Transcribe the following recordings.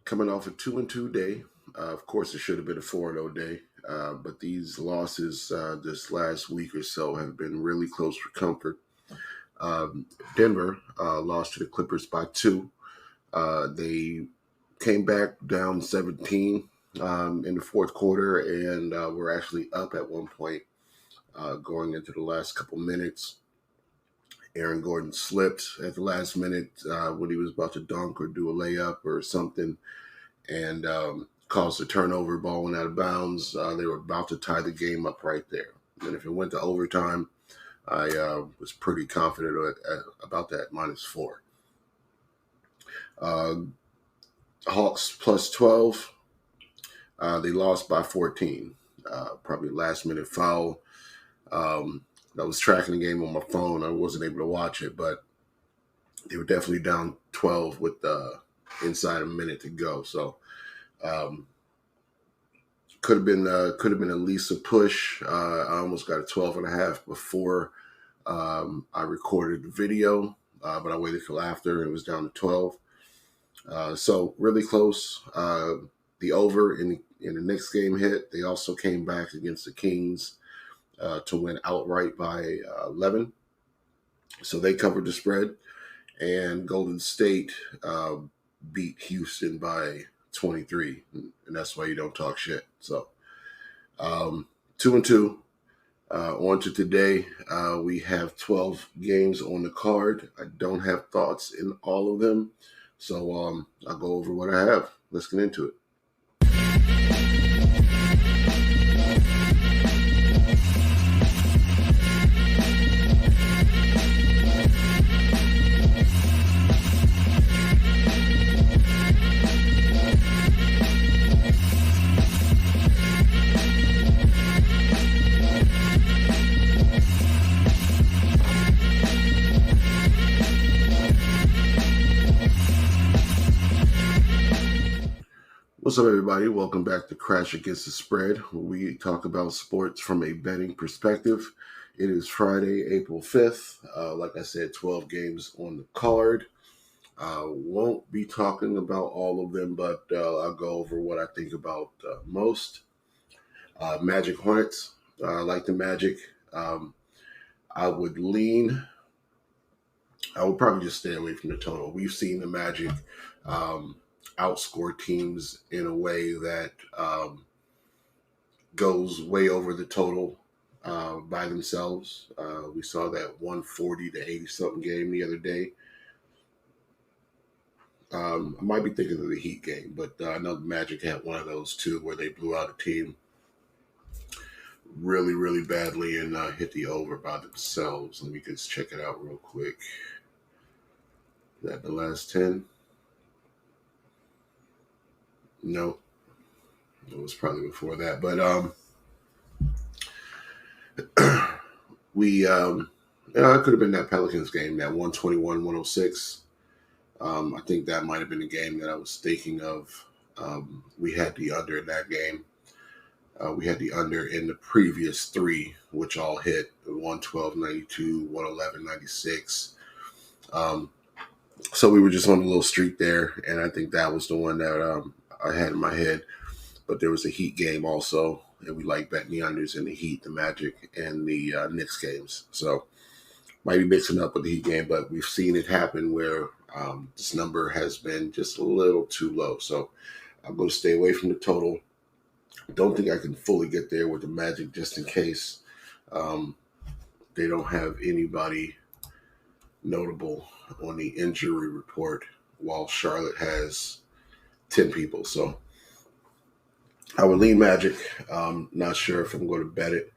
Coming off a 2-2 day. Of course, it should have been a 4-0 day. But these losses this last week or so have been really close for comfort. Um, Denver lost to the Clippers by 2. They came back down 17 in the fourth quarter and were actually up at one point going into the last couple minutes. Aaron Gordon slipped at the last minute when he was about to dunk or do a layup or something, and caused a turnover, ball went out of bounds. They were about to tie the game up right there. And if it went to overtime, I was pretty confident about that -4. Uh, Hawks plus 12. They lost by 14. Probably last minute foul. I was tracking the game on my phone. I wasn't able to watch it, but they were definitely down 12 with inside a minute to go. So could have been at least a push. I almost got a 12.5 before I recorded the video, but I waited till after and it was down to 12. So really close. The over in the next game hit. They also came back against the Kings to win outright by 11. So they covered the spread, and Golden State beat Houston by 23, and that's why you don't talk shit. So 2-2. On to today, we have 12 games on the card. I don't have thoughts in all of them, so I'll go over what I have. Let's get into it. What's up, everybody? Welcome back to Crash Against the Spread, where we talk about sports from a betting perspective. It is Friday, April 5th. Like I said, 12 games on the card. Won't be talking about all of them, but I'll go over what I think about most. Magic Hornets. I like the Magic. I would probably just stay away from the total. We've seen the Magic outscore teams in a way that goes way over the total by themselves. We saw that 140 to 80 something game the other day. I might be thinking of the Heat game, but I know the Magic had one of those too where they blew out a team really, really badly and hit the over by themselves. Let me just check it out real quick. Is that the last 10? No, it was probably before that. But it could have been that Pelicans game, that 121-106. I think that might have been the game that I was thinking of. We had the under in that game. We had the under in the previous three, which all hit 112-92, 111-96. So we were just on a little streak there, and I think that was the one that I had in my head. But there was a Heat game also, and we like betting the unders in the Heat, the Magic, and the Knicks games. So might be mixing up with the Heat game, but we've seen it happen where this number has been just a little too low. So I'm going to stay away from the total. Don't think I can fully get there with the Magic just in case they don't have anybody notable on the injury report while Charlotte has 10 people. So I would lean Magic. Not sure if I'm going to bet it.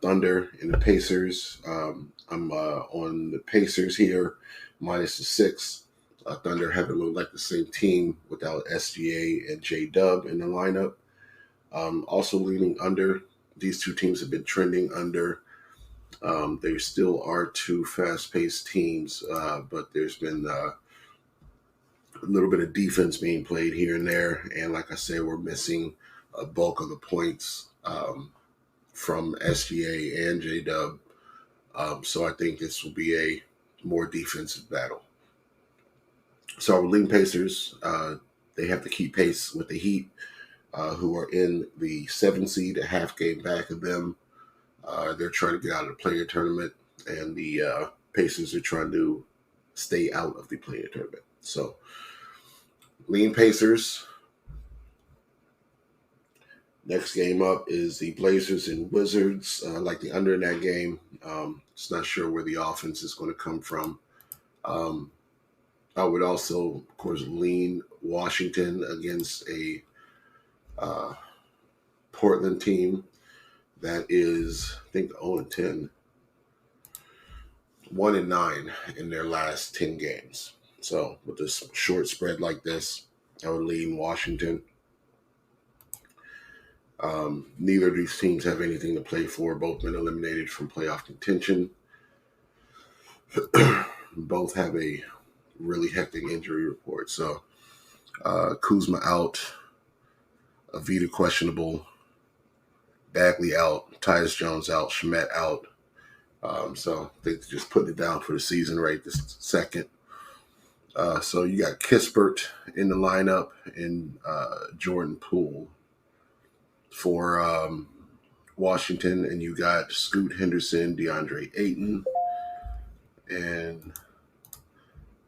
Thunder and the Pacers. I'm on the Pacers here, -6. Thunder haven't looked like the same team without SGA and J-Dub in the lineup. Also leaning under. These two teams have been trending under. They still are two fast-paced teams, but there's been a little bit of defense being played here and there. And like I said, we're missing a bulk of the points from SGA and J-Dub. So I think this will be a more defensive battle. So I would lean Pacers. They have to keep pace with the Heat, who are in the 7 seed, a half game back of them. They're trying to get out of the player tournament, and the Pacers are trying to stay out of the player tournament. So, lean Pacers. Next game up is the Blazers and Wizards. I like the under in that game. It's not sure where the offense is going to come from. I would also, of course, lean Washington against a Portland team that is, I think, 0-10, 1-9 in their last 10 games. So with this short spread like this, I would lean Washington. Neither of these teams have anything to play for. Both been eliminated from playoff contention. Both have a really hectic injury report. So Kuzma out, Avita questionable, Bagley out, Tyus Jones out, Shamet out. So they just putting it down for the season right this second. So you got Kispert in the lineup and Jordan Poole for Washington, and you got Scoot Henderson, DeAndre Ayton, and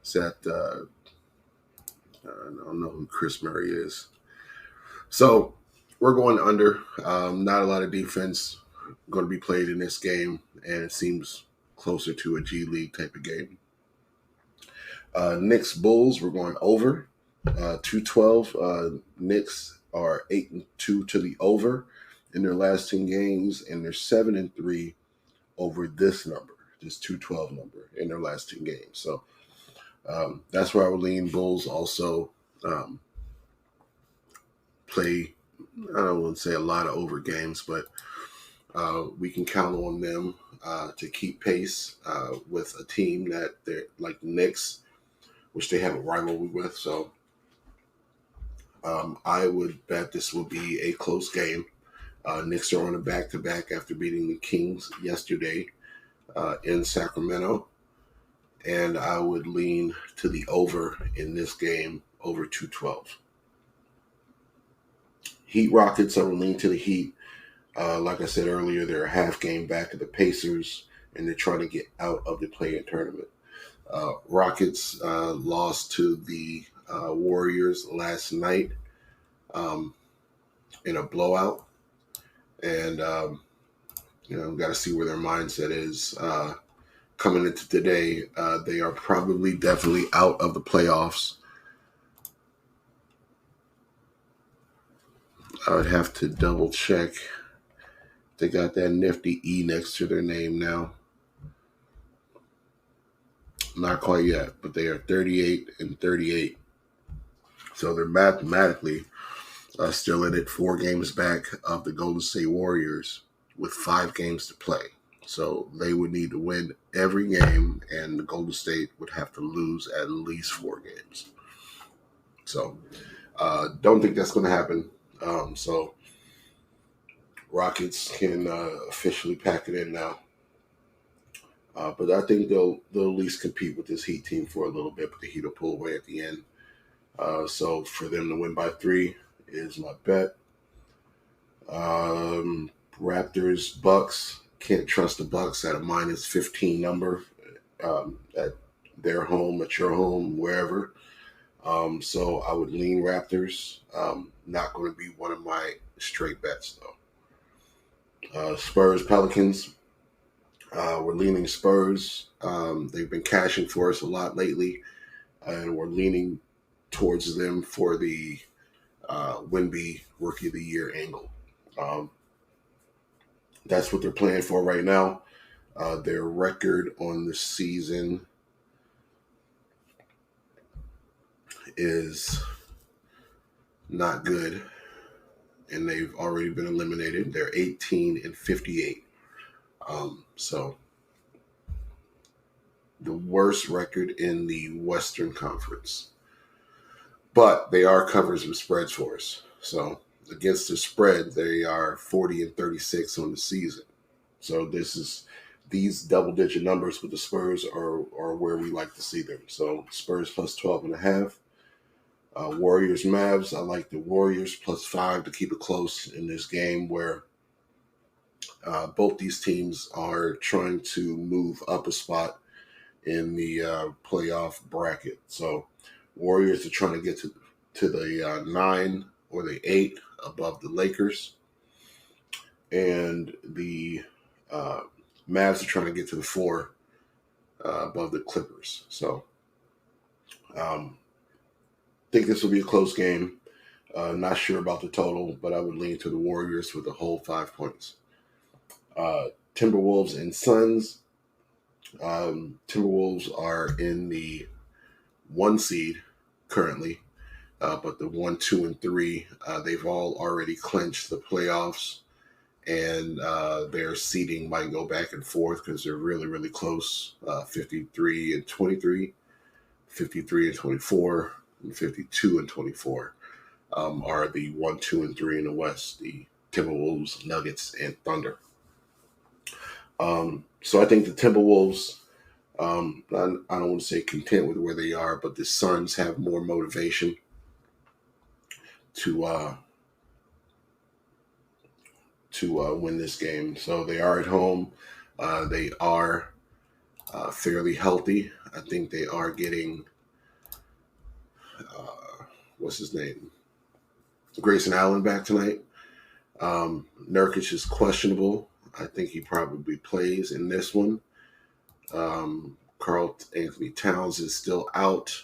is that I don't know who Chris Murray is. So we're going under. Not a lot of defense going to be played in this game, and it seems closer to a G League type of game. Knicks Bulls, we're going over 212. Knicks are 8-2 to the over in their last 10 games, and they're 7-3 over this number, this 212 number in their last 10 games. So that's where I would lean. Bulls also play, I don't want to say a lot of over games, but we can count on them to keep pace with a team that they're like the Knicks, which they have a rivalry with. So I would bet this will be a close game. Knicks are on a back-to-back after beating the Kings yesterday in Sacramento. And I would lean to the over in this game, over 212. Heat Rockets, I would lean to the Heat. Like I said earlier, they're a half game back of the Pacers, and they're trying to get out of the play-in tournament. Rockets lost to the Warriors last night in a blowout. And, we've got to see where their mindset is. Coming into today, they are probably definitely out of the playoffs. I would have to double check. They got that nifty E next to their name now. Not quite yet, but they are 38-38. So they're mathematically still in it, 4 games back of the Golden State Warriors with 5 games to play. So they would need to win every game, and the Golden State would have to lose at least 4 games. So don't think that's going to happen. So Rockets can officially pack it in now. But I think they'll at least compete with this Heat team for a little bit, but the Heat will pull away at the end. So for them to win by 3 is my bet. Raptors, Bucks. Can't trust the Bucks at a -15 number at their home, at your home, wherever. So I would lean Raptors. Not going to be one of my straight bets, though. Spurs, Pelicans. We're leaning Spurs. They've been cashing for us a lot lately, and we're leaning towards them for the Wemby Rookie of the Year angle. That's what they're playing for right now. Their record on the season is not good, and they've already been eliminated. They're 18-58. So the worst record in the Western Conference. But they are covers and spreads for us. So against the spread, they are 40-36 on the season. So these double-digit numbers with the Spurs are where we like to see them. So Spurs plus 12.5. Warriors Mavs. I like the Warriors +5 to keep it close in this game where both these teams are trying to move up a spot in the playoff bracket. So Warriors are trying to get to the 9 or the 8 above the Lakers, and the Mavs are trying to get to the 4 above the Clippers. So think this will be a close game. Not sure about the total, but I would lean to the Warriors with the whole 5 points. Timberwolves and Suns. Timberwolves are in the 1 seed currently, but the 1, 2, and 3, they've all already clinched the playoffs, and their seeding might go back and forth because they're really, really close. 53 and 23, 53 and 24, and 52 and 24 are the 1, 2, and 3 in the West, the Timberwolves, Nuggets, and Thunder. So I think the Timberwolves, I don't want to say content with where they are, but the Suns have more motivation to win this game. So they are at home. They are fairly healthy. I think they are getting, what's his name? Grayson Allen back tonight. Nurkic is questionable. I think he probably plays in this one. Karl Anthony Towns is still out.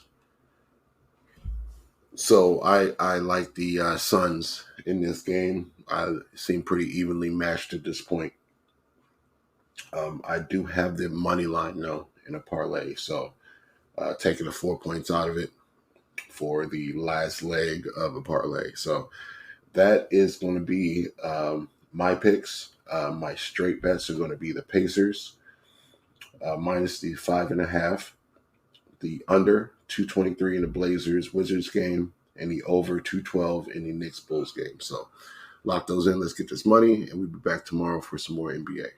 So I like the Suns in this game. I seem pretty evenly matched at this point. I do have the money line, though, in a parlay. So taking the 4 points out of it for the last leg of a parlay. So that is going to be my picks. My straight bets are going to be the Pacers minus the 5.5, the under 223 in the Blazers Wizards game, and the over 212 in the Knicks Bulls game. So lock those in. Let's get this money, and we'll be back tomorrow for some more NBA.